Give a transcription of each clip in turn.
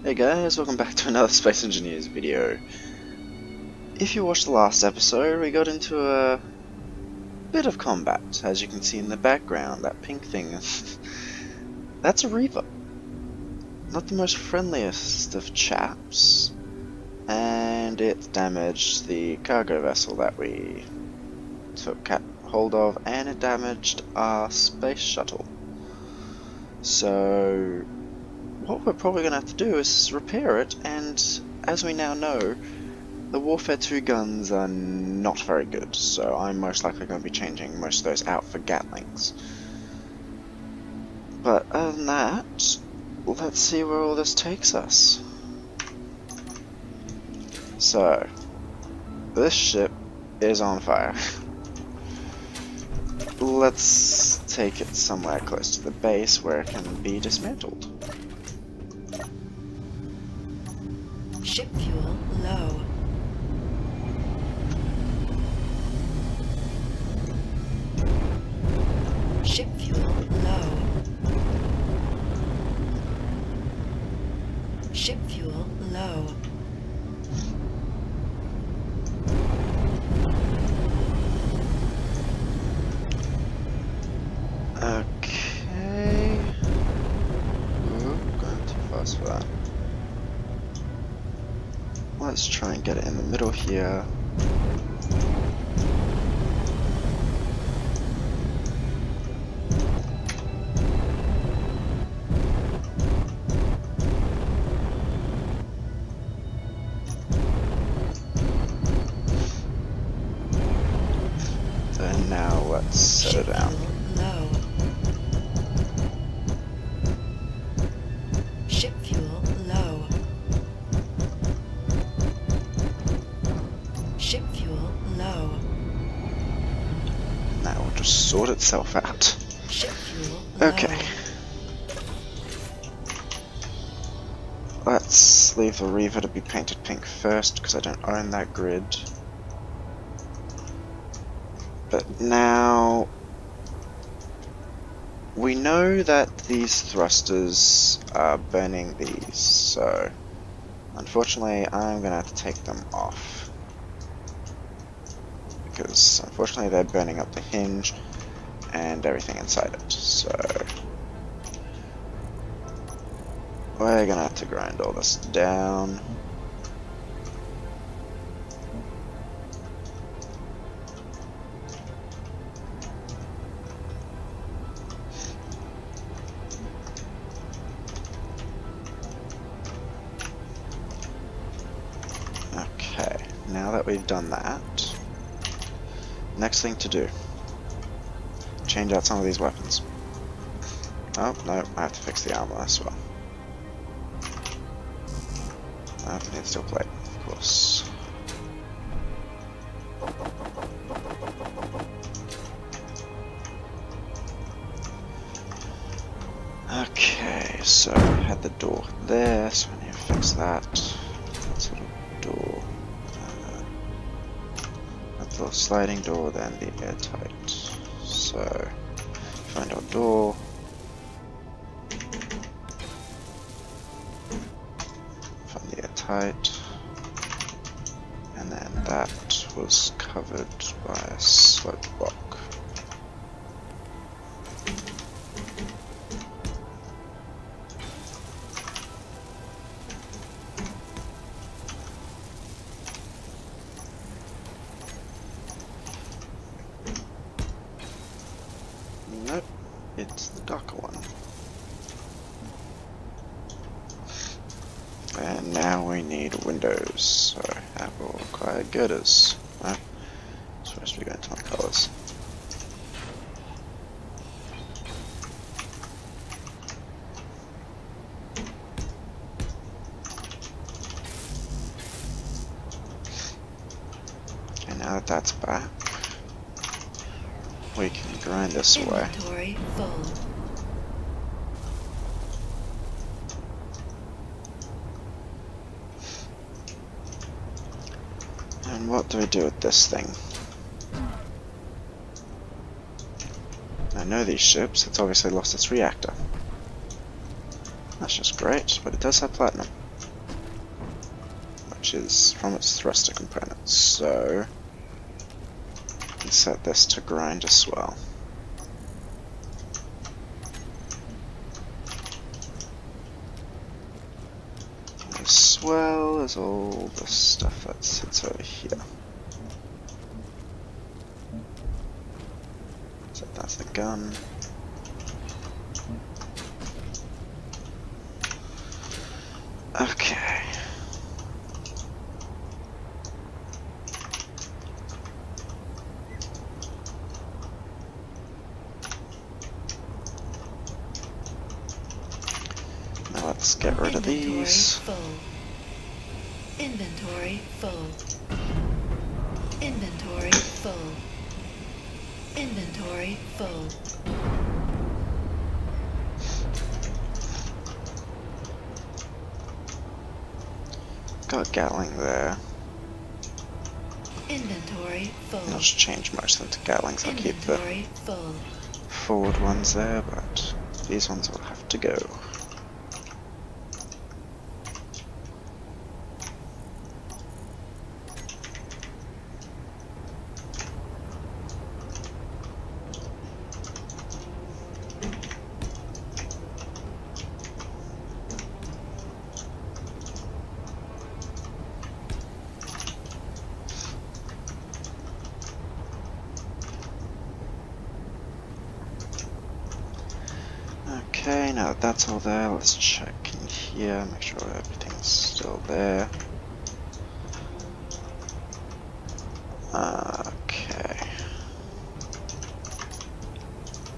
Hey guys, welcome back to another Space Engineers video. If you watched the last episode, we got into a bit of combat. As you can see in the background, that pink thing. That's a Reaver. Not the most friendliest of chaps. And it damaged the cargo vessel that we took hold of, and it damaged our space shuttle. So what we're probably going to have to do is repair it, and as we now know, the Warfare 2 guns are not very good, so I'm most likely going to be changing most of those out for Gatlings. But other than that, let's see where all this takes us. So, this ship is on fire. Let's take it somewhere close to the base where it can be dismantled. Ship fuel low. Ship fuel low. Ship fuel low. Okay. Ooh, going too fast for that. Let's try and get it in the middle here. And now let's set it down. Low. Ship fuel low. Ship fuel low. Now it'll just sort itself out. Ship fuel low. Okay. Let's leave the Reaver to be painted pink first, because I don't own that grid. But now we know that these thrusters are burning these, so unfortunately I'm gonna have to take them off. Because unfortunately they're burning up the hinge and everything inside it, so we're gonna have to grind all this down. Okay, now that we've done that, next thing to do, change out some of these weapons. Oh, no, I have to fix the armor as well. I need steel plate, of course. Okay, so I had the door there, so I need to fix that. That little door. That little sliding door, then the airtight. So, find our door. Find the airtight. And then that was covered by a slope block. Nope, it's the darker one. And now we need windows, so that will require girders. No, supposed to be going to my colours. Okay, now that that's back, we can grind this away. Inventory full. And what do we do with this thing? I know these ships, it's obviously lost its reactor. That's just great, but it does have platinum. which is from its thruster components. So we can set this to grind as well. As well as all the stuff that sits over here. So that's the gun. Okay. Now let's get rid of these. Inventory full. Inventory full. Inventory full. Got Gatling there. Inventory full. I'll just change most of them to Gatlings. I'll keep the Inventory full. forward ones there, but these ones will have to go. Okay, now that that's all there, let's check in here, make sure everything's still there. Okay.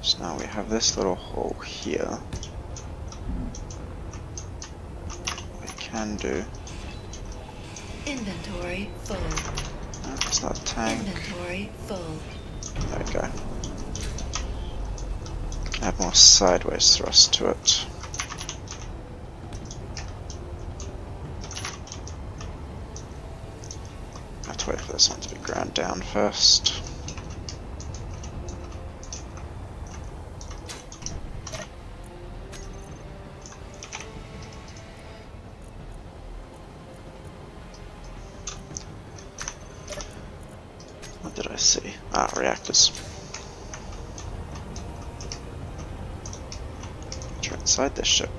So now we have this little hole here. We can do. Inventory full. No, it's not a tank. Inventory full. There we go. Add more sideways thrust to it. I have to wait for this one to be ground down first. What did I see? Ah, reactors. Inside this ship.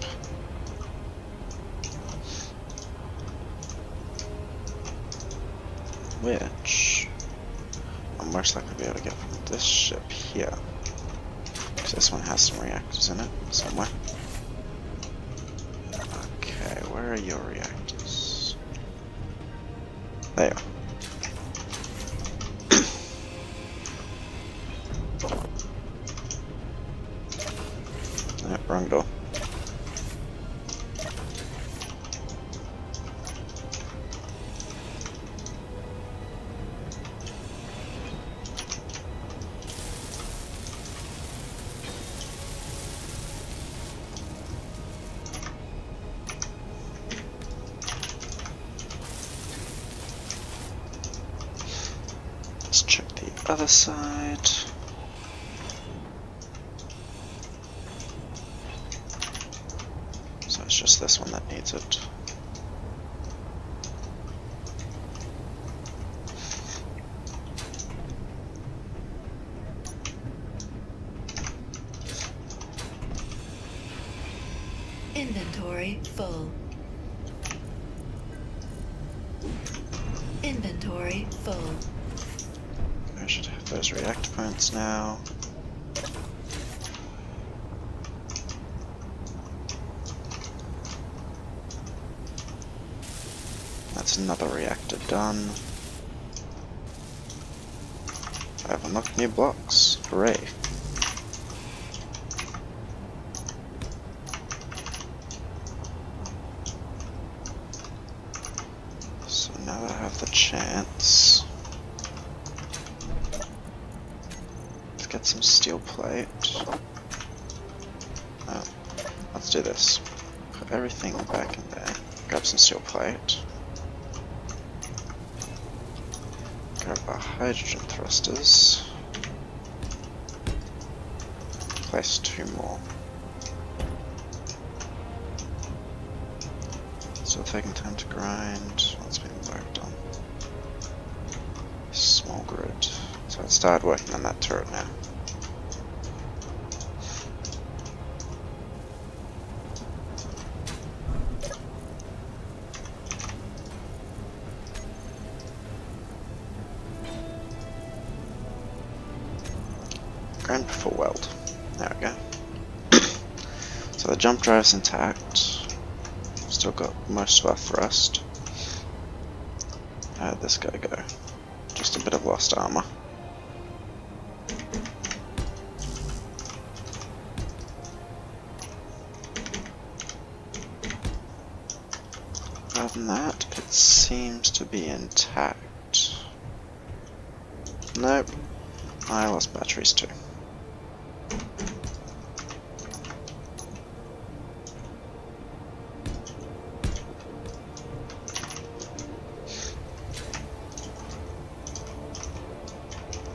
Which I'm most likely be able to get from this ship here. Because this one has some reactors in it somewhere. Okay, where are your reactors? There you are. Yep, wrong door. Let's check the other side. So it's just this one that needs it. Inventory full. Inventory full. I should have those reactor points now. That's another reactor done. I have unlocked new blocks. Hooray. So now I have the chance to get some steel plate. Oh, let's do this. Put everything back in there. Grab some steel plate. Grab our hydrogen thrusters. Place 2 more. Still taking time to grind. It's been grid. So I started working on that turret now. Grand before weld. There we go. So the jump drive's intact. Still got most of our thrust. How'd this guy go? Just a bit of lost armor. Other than that, it seems to be intact. Nope. I lost batteries too.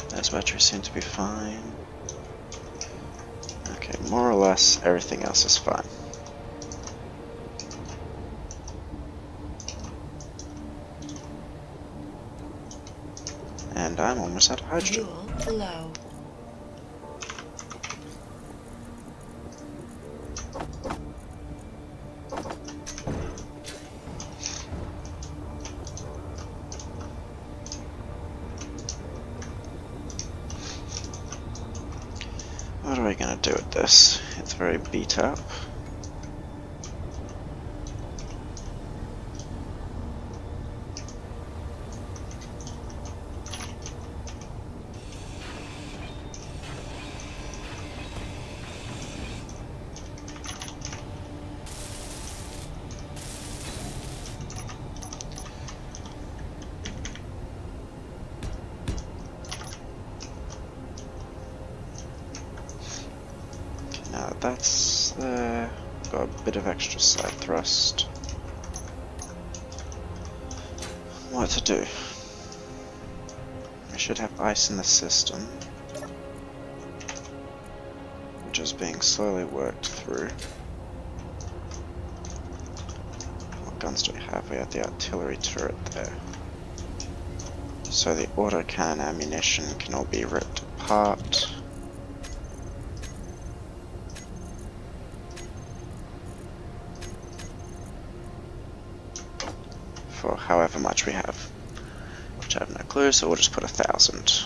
Those batteries seem to be fine. Okay, more or less everything else is fine. And I'm almost out of hydrogen. Fuel low. What are we gonna do with this? It's very beat up. Now that that's there, got a bit of extra side thrust. What to do? We should have ice in the system, which is being slowly worked through. What guns do we have? We have the artillery turret there. So the autocannon ammunition can all be ripped apart. For however much we have, which I have no clue, so we'll just put 1,000.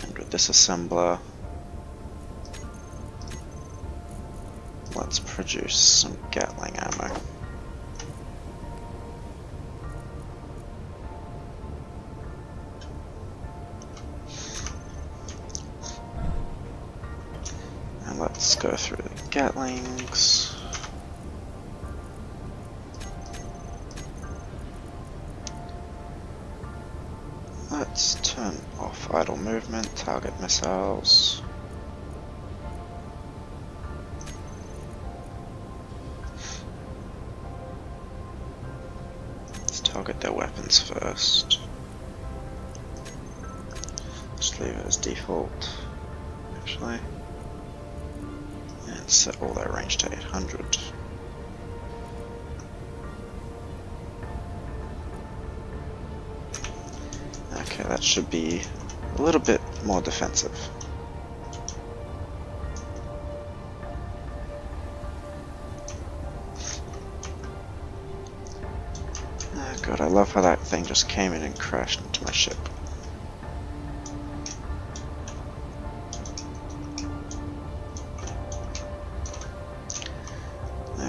And with this assembler, let's produce some Gatling ammo. And let's go through the Gatlings. Let's turn off idle movement, target missiles. Let's target their weapons first. Just leave it as default, actually. And set all their range to 800. Okay, that should be a little bit more defensive. Oh god, I love how that thing just came in and crashed into my ship.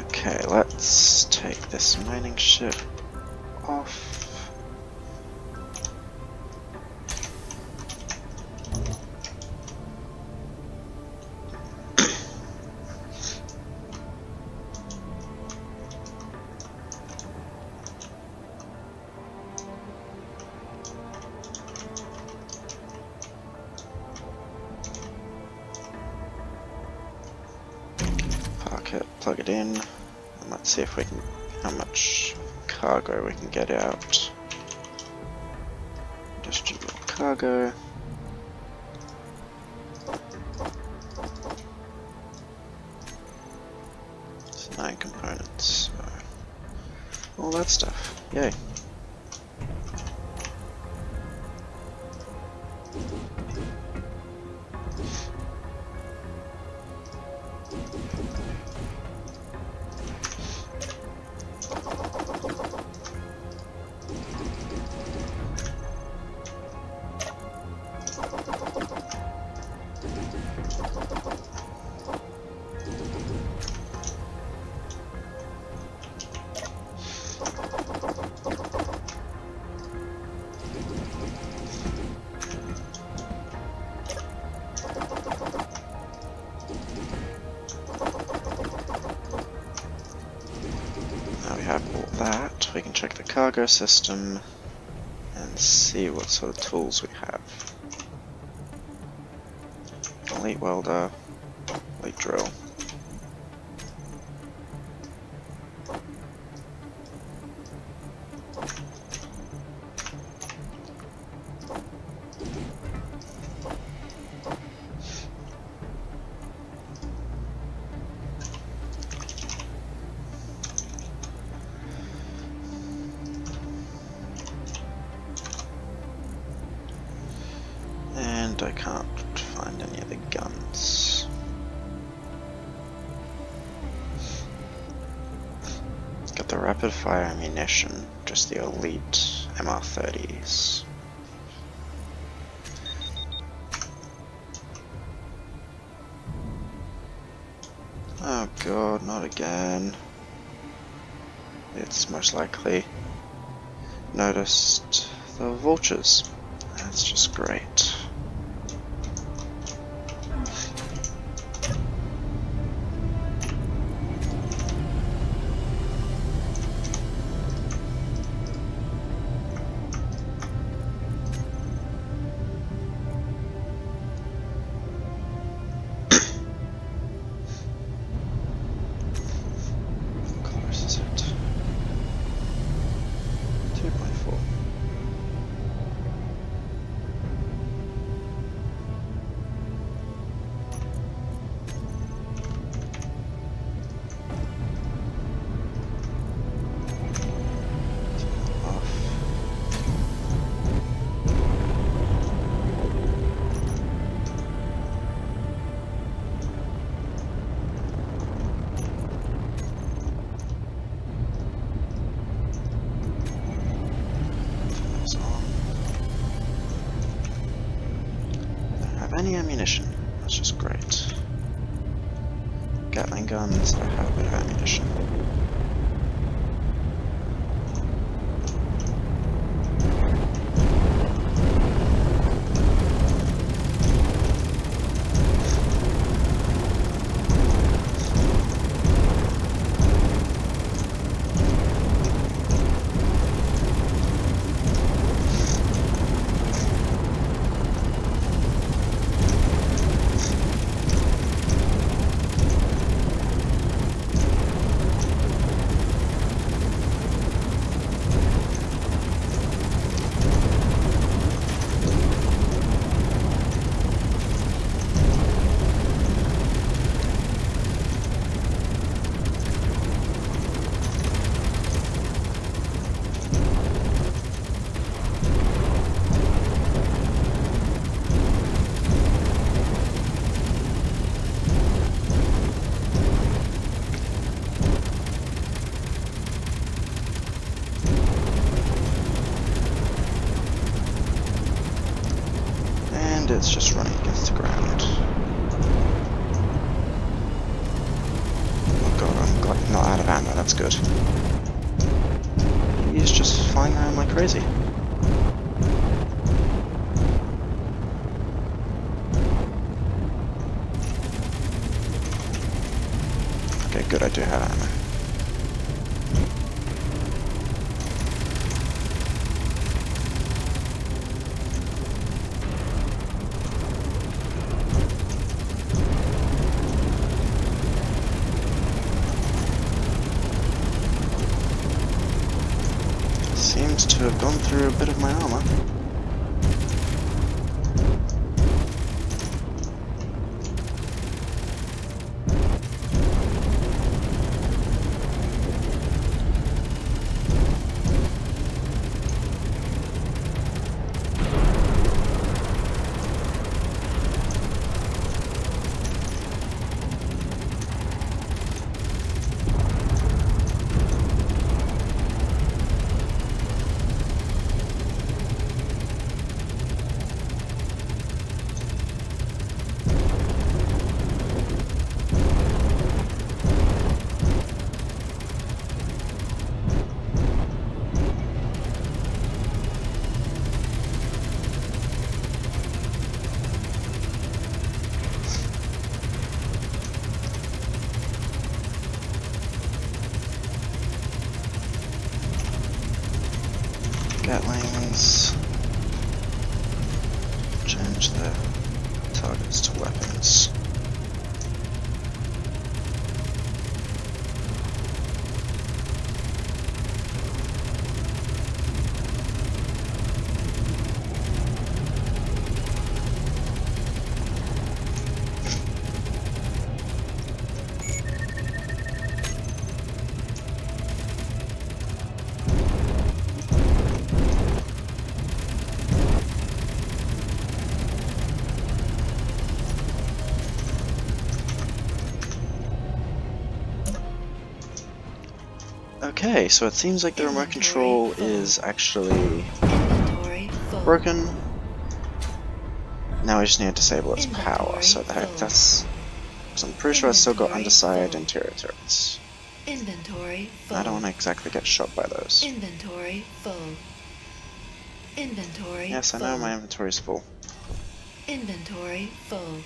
Okay, let's take this mining ship off. Park it, plug it in. Let's see if we can, how much cargo we can get out. Distribute cargo. It's 9 components. So all that stuff. Yay. Now we have all that, we can check the cargo system and see what sort of tools we have. Elite welder, elite drill. And I can't find any of the guns. Got the rapid fire ammunition, just the elite MR30s. Oh god, not again. It's most likely noticed the vultures. That's just great. Close it. 2.4. Any ammunition, that's just great. Gatling guns, I have a bit of ammunition. And it's just running against the ground. Oh god, I'm glad not out of ammo, that's good. He's just flying around like crazy. Okay, good, I do have ammo. Seems to have gone through a bit of my armor. targets to weapons. Okay, so it seems like the remote Inventory control full. is actually Inventory full. broken. Now we just need to disable its power, Inventory so the heck full. that's... Because I'm pretty sure it's still got Inventory underside full. interior turrets. Inventory full. I don't want to exactly get shot by those. Inventory full. Inventory Yes, I full. know my inventory's full. Inventory full.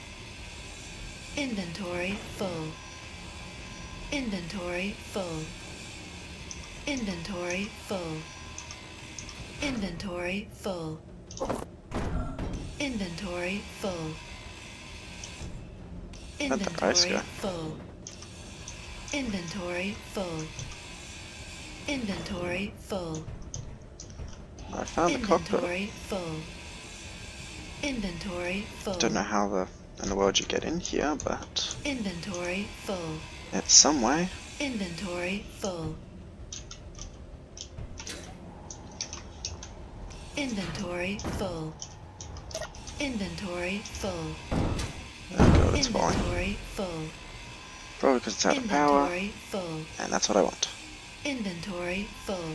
Inventory full. Inventory full. Inventory full. Inventory full. Inventory full. Where'd the dice Inventory go? full. Inventory full. Inventory full. I found the cockpit. Inventory full. Inventory full. Don't know how in the world you get in here, but Inventory full. it's some way. Inventory full. Inventory full. Inventory full. Oh god, it's falling. Inventory full. Probably because it's out of power, Inventory full. and that's what I want. Inventory full.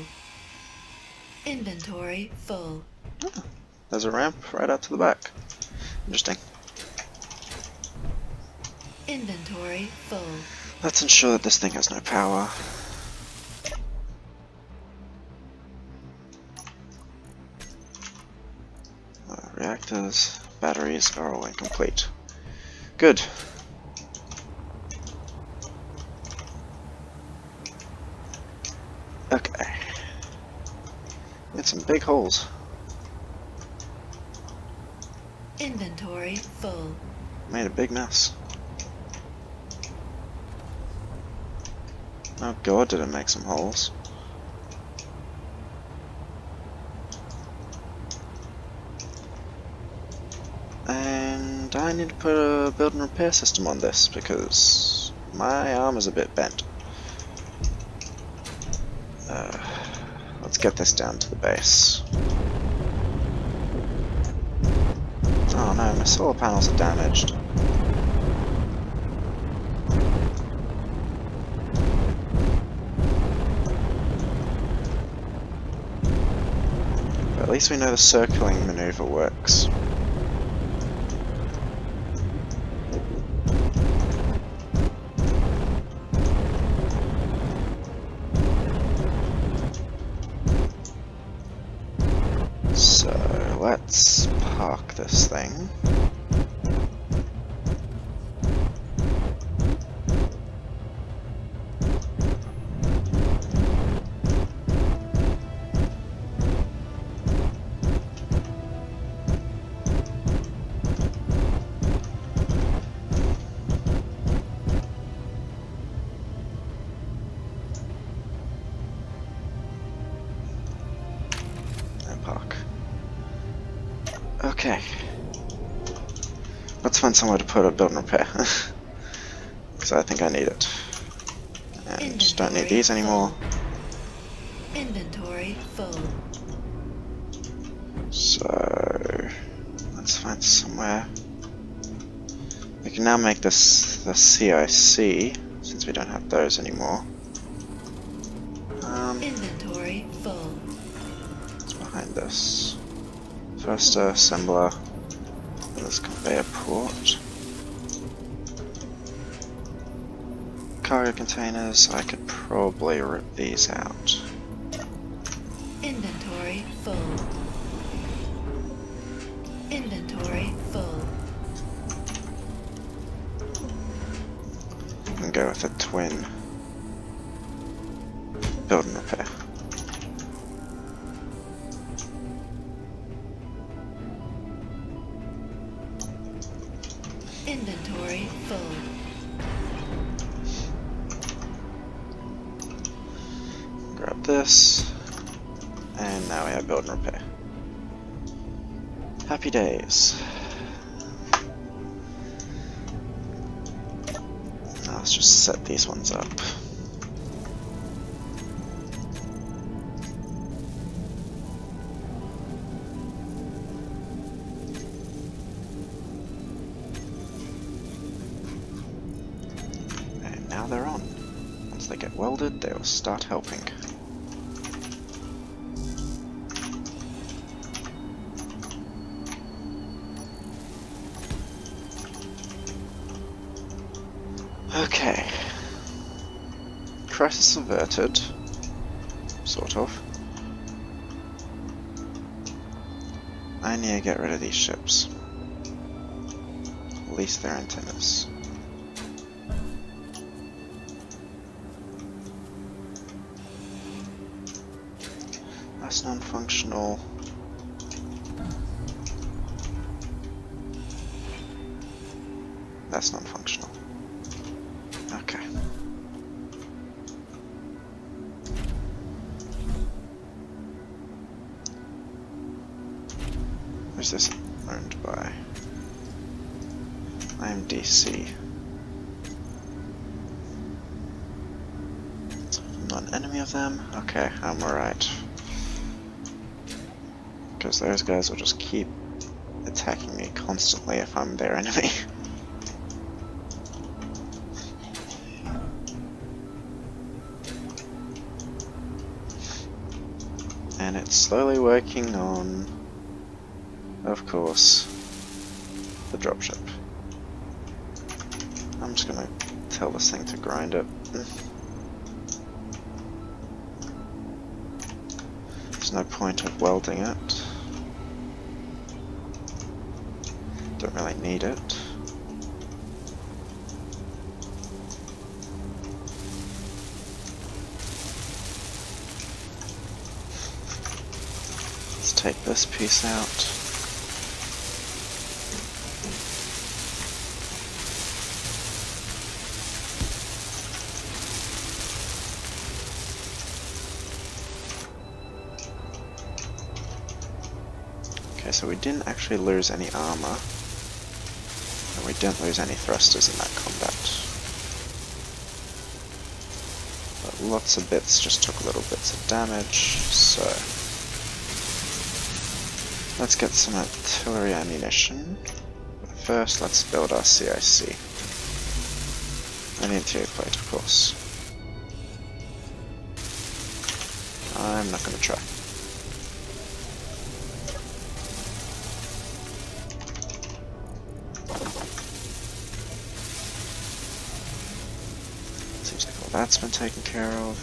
Inventory full. Oh, there's a ramp right out to the back. Interesting. Inventory full. Let's ensure that this thing has no power. Reactors, batteries are all incomplete. Good. Okay. It's some big holes. Inventory full. Made a big mess. Oh god, did it make some holes. And I need to put a build and repair system on this because my arm is a bit bent. Let's get this down to the base. Oh no, my solar panels are damaged. But at least we know the circling maneuver works. So let's park this thing. And park. Okay. Let's find somewhere to put a build and repair. Because I think I need it. And just don't need these anymore. Inventory full. So let's find somewhere. We can now make this the CIC, since we don't have those anymore. Inventory full. What's behind this? First assembler, and this conveyor port. Cargo containers, I could probably rip these out. Inventory full. Inventory full. And go with a twin build and repair. Inventory full. Grab this. And now we have build and repair. Happy days. Now let's just set these ones up. And now they're on. Once they get welded, they will start helping. Okay. Crisis averted. Sort of. I need to get rid of these ships. At least their antennas. That's non-functional. That's non-functional. Okay. Who's this owned by? IMDC. I'm not an enemy of them? Okay, I'm alright. Because those guys will just keep attacking me constantly if I'm their enemy. And it's slowly working on, of course, the dropship. I'm just gonna tell this thing to grind it. There's no point of welding it. Don't really need it. Let's take this piece out. Okay, so we didn't actually lose any armor. And we didn't lose any thrusters in that combat. But lots of bits just took little bits of damage, so let's get some artillery ammunition. But first, let's build our CIC. And the interior plate, of course. I'm not going to try. Seems like all that's been taken care of.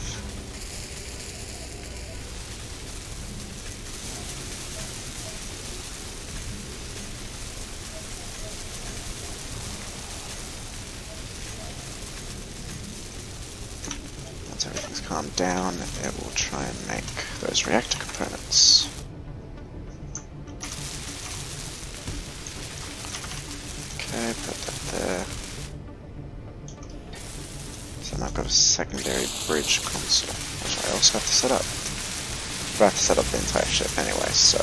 Once everything's calmed down, it will try and make those reactor components. Okay, put that there. So now I've got a secondary bridge console, which I also have to set up. But I have to set up the entire ship anyway, so.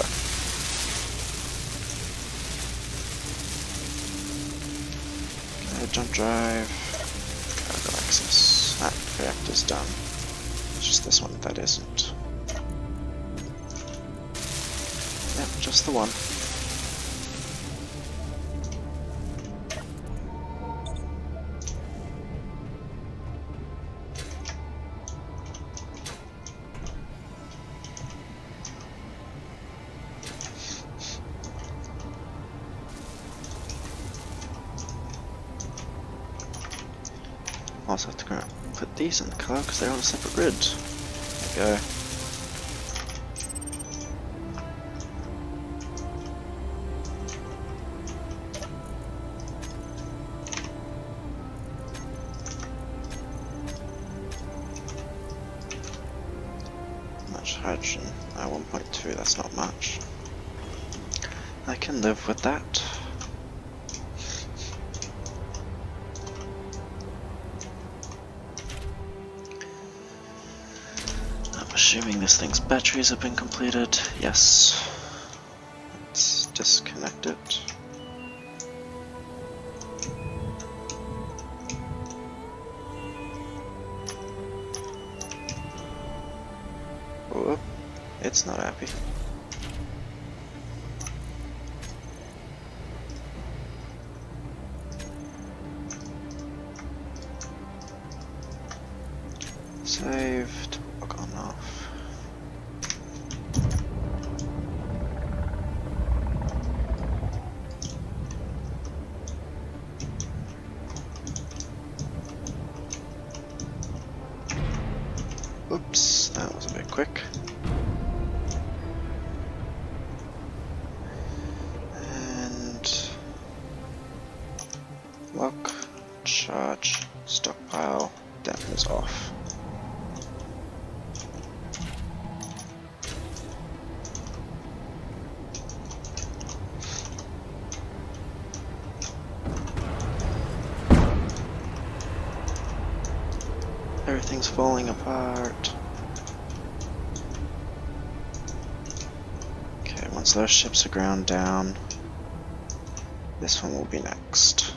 Okay, jump drive, cargo access. Ah, reactor's done. It's just this one that isn't. Yep, just the one. Also have to go put these in the car because they're on a separate grid. There we go. Much hydrogen. 1.2, that's not much. I can live with that. Assuming this thing's batteries have been completed, yes. Let's disconnect it. Whoop, it's not happy. Save, toggle on off. Oops, that was a bit quick. And lock, charge, stockpile, dampers off. Everything's falling apart. Okay, once those ships are ground down, this one will be next.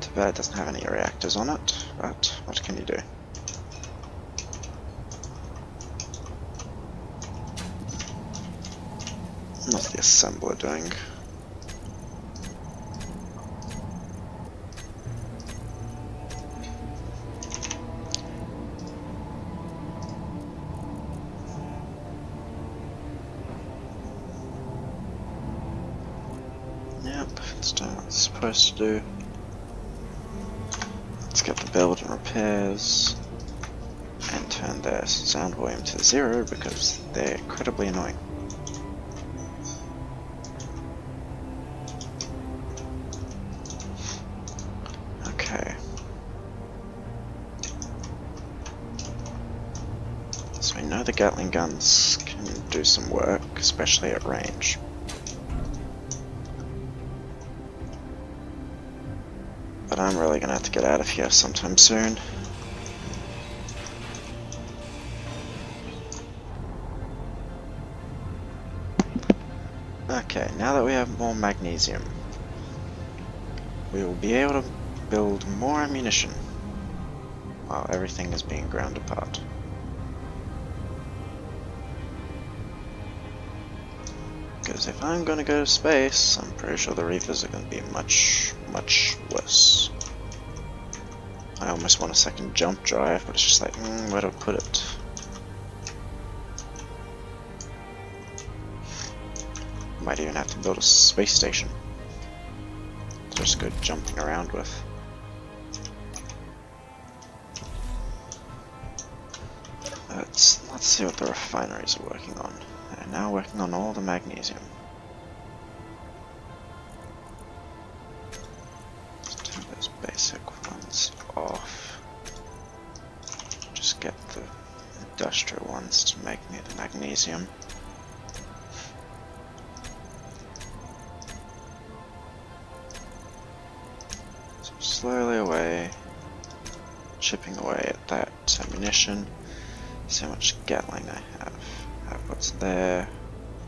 Too bad it doesn't have any reactors on it, but what can you do? What's the assembler doing? Yep, it's doing what it's supposed to do. Let's get the build and repairs and turn their sound volume to 0 because they're incredibly annoying. Okay. So we know the Gatling guns can do some work, especially at range. But I'm really gonna have to get out of here sometime soon. Okay, now that we have more magnesium, we will be able to build more ammunition while everything is being ground apart. Because if I'm gonna go to space, I'm pretty sure the Reapers are gonna be much, much worse. I almost want a second jump drive, but it's just like, where do I put it? Might even have to build a space station to just go jumping around with. Let's see what the refineries are working on. They're now working on all the magnesium. Let's turn those basic ones off. Just get the industrial ones to make me the magnesium. So slowly away, chipping away at that ammunition. See how much Gatling I have. Have what's there?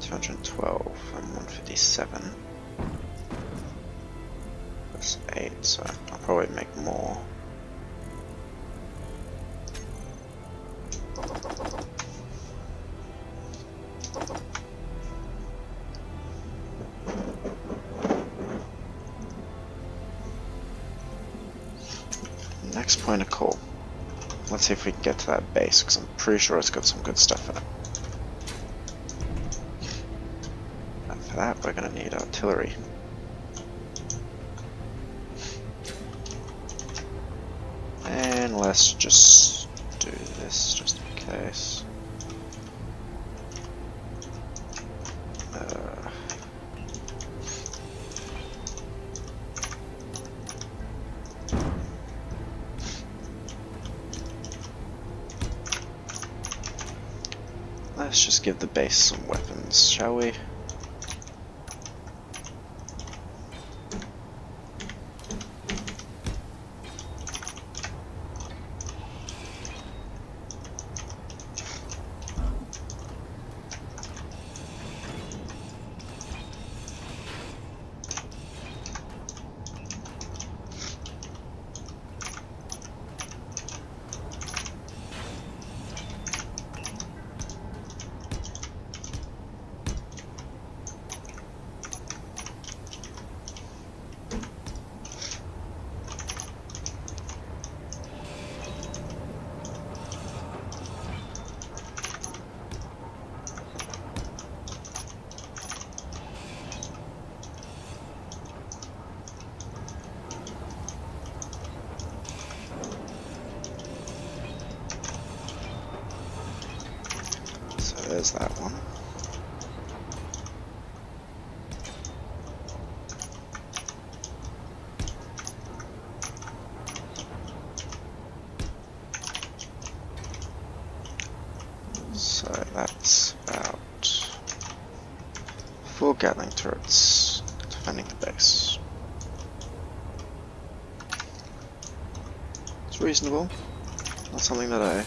212 and 157. That's 8, so I'll probably make more. Next point of call. Let's see if we can get to that base, because I'm pretty sure it's got some good stuff in it. And for that, we're going to need artillery. And let's just do this just in case. Let's just give the base some weapons, shall we? there's that one. So that's about 4 Gatling turrets defending the base. It's reasonable. Not something that I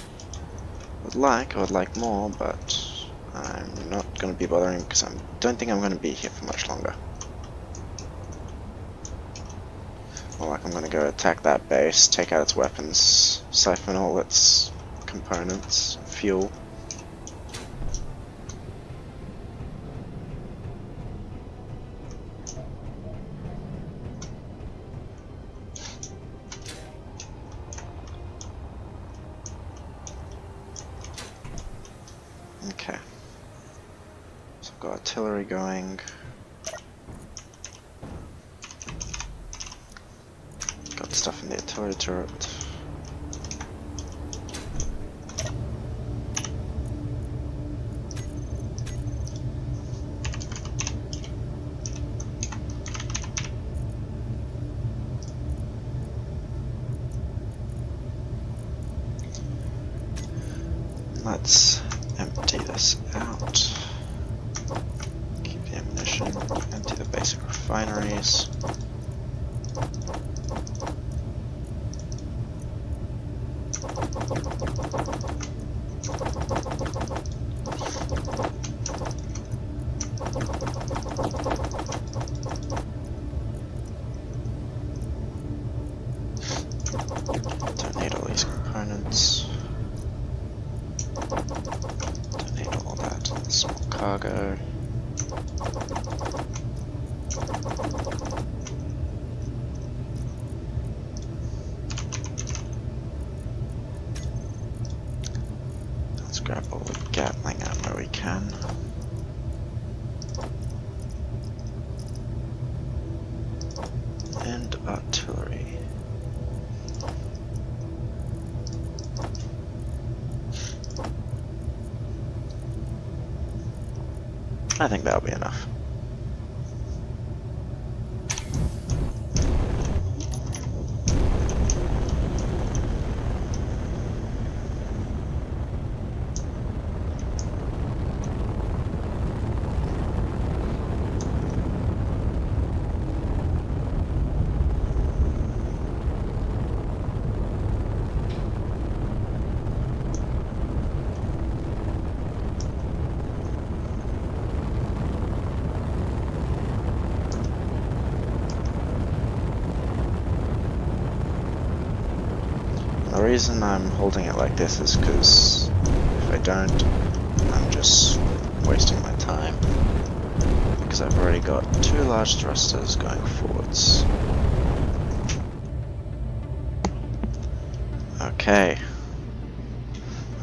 would like more, but I'm not going to be bothering because I don't think I'm going to be here for much longer. More like I'm going to go attack that base, take out its weapons, siphon all its components, fuel. Okay. So I've got artillery going. Got stuff in the artillery turret. Let's empty this out. Keep the ammunition. Empty the basic refineries. Don't need all these components. Don't need all that. Small cargo. Let's grab all the Gatling ammo we can. And artillery. I think that'll be enough. The reason I'm holding it like this is because if I don't, I'm just wasting my time. Because I've already got 2 large thrusters going forwards. Okay.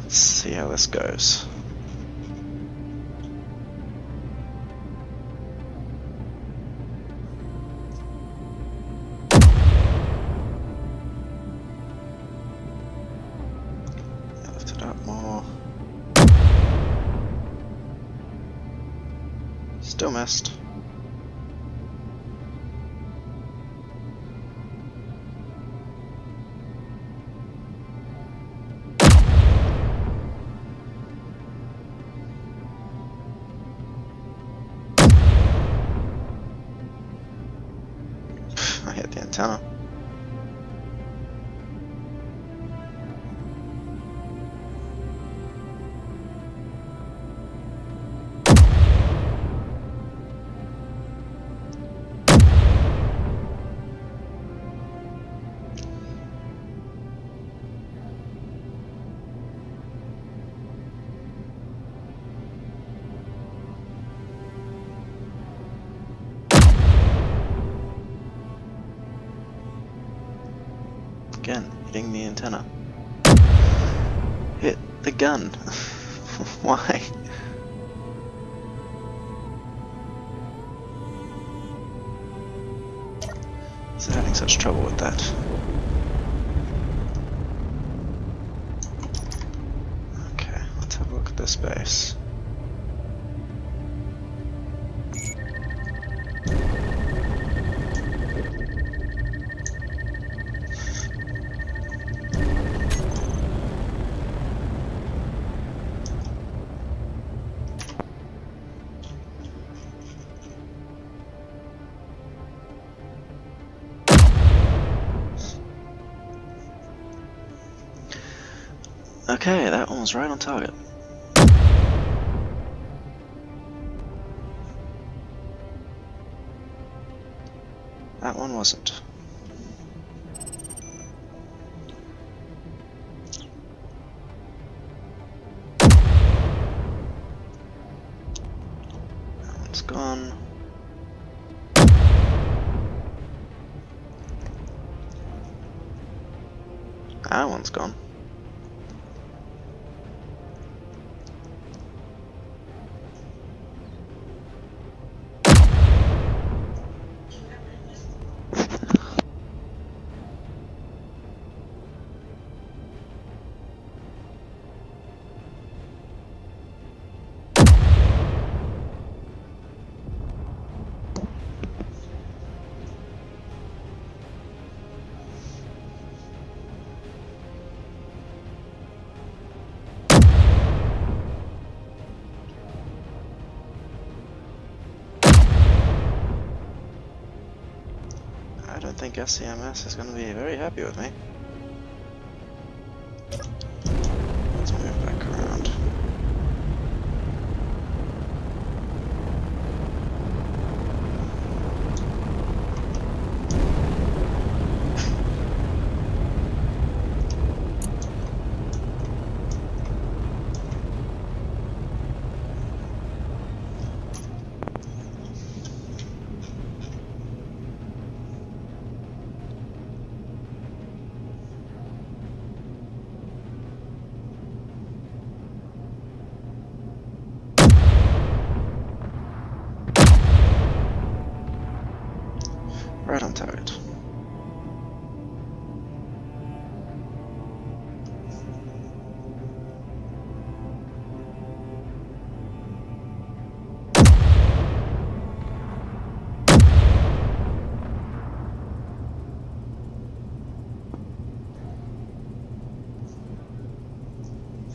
Let's see how this goes. Lift it up more. Still missed. I hit the antenna. Again, hitting the antenna. Hit the gun. Why? Is it having such trouble with that? Okay, let's have a look at this base. Okay, that one was right on target. That one wasn't. That one's gone. That one's gone. I don't think SCMS is going to be very happy with me. Let's move back around. Right on target.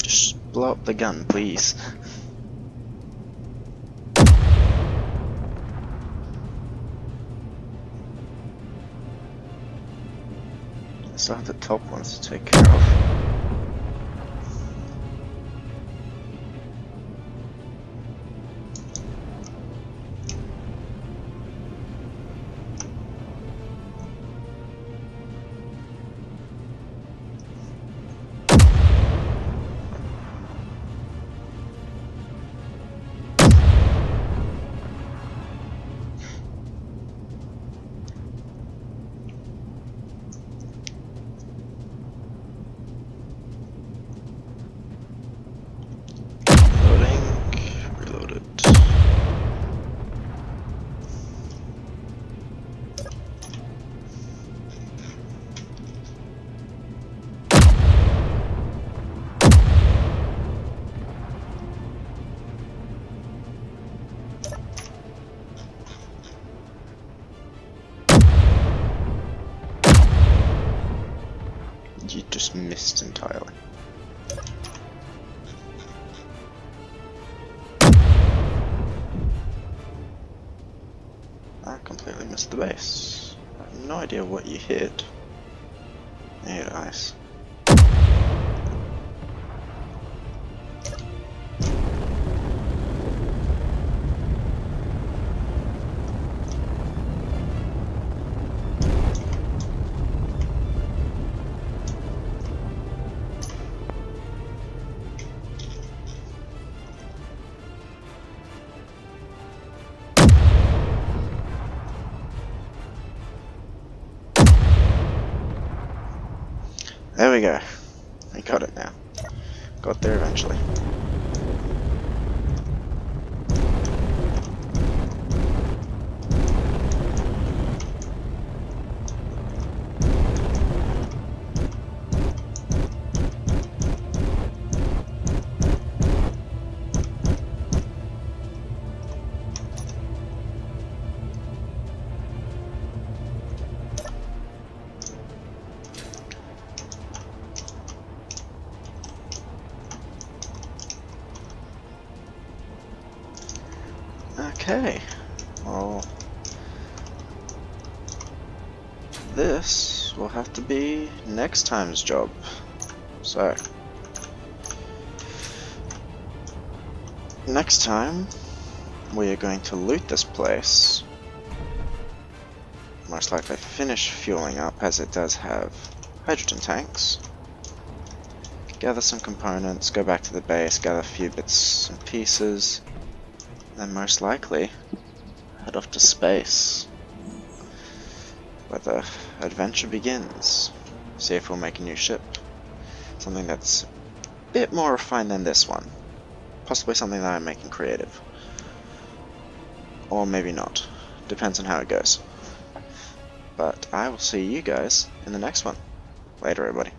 Just blow up the gun, please. I still have the top ones to take care of. Reloaded. You just missed entirely. I completely missed the base. I have no idea what you hit. I hit ice. There we go. I got it now. Got there eventually. Okay, well, this will have to be next time's job. So, next time, we are going to loot this place. Most likely finish fueling up, as it does have hydrogen tanks. Gather some components, go back to the base, gather a few bits and pieces, then most likely head off to space, where the adventure begins. See if we'll make a new ship. Something that's a bit more refined than this one. Possibly something that I'm making creative. Or maybe not. Depends on how it goes. But I will see you guys in the next one. Later, everybody.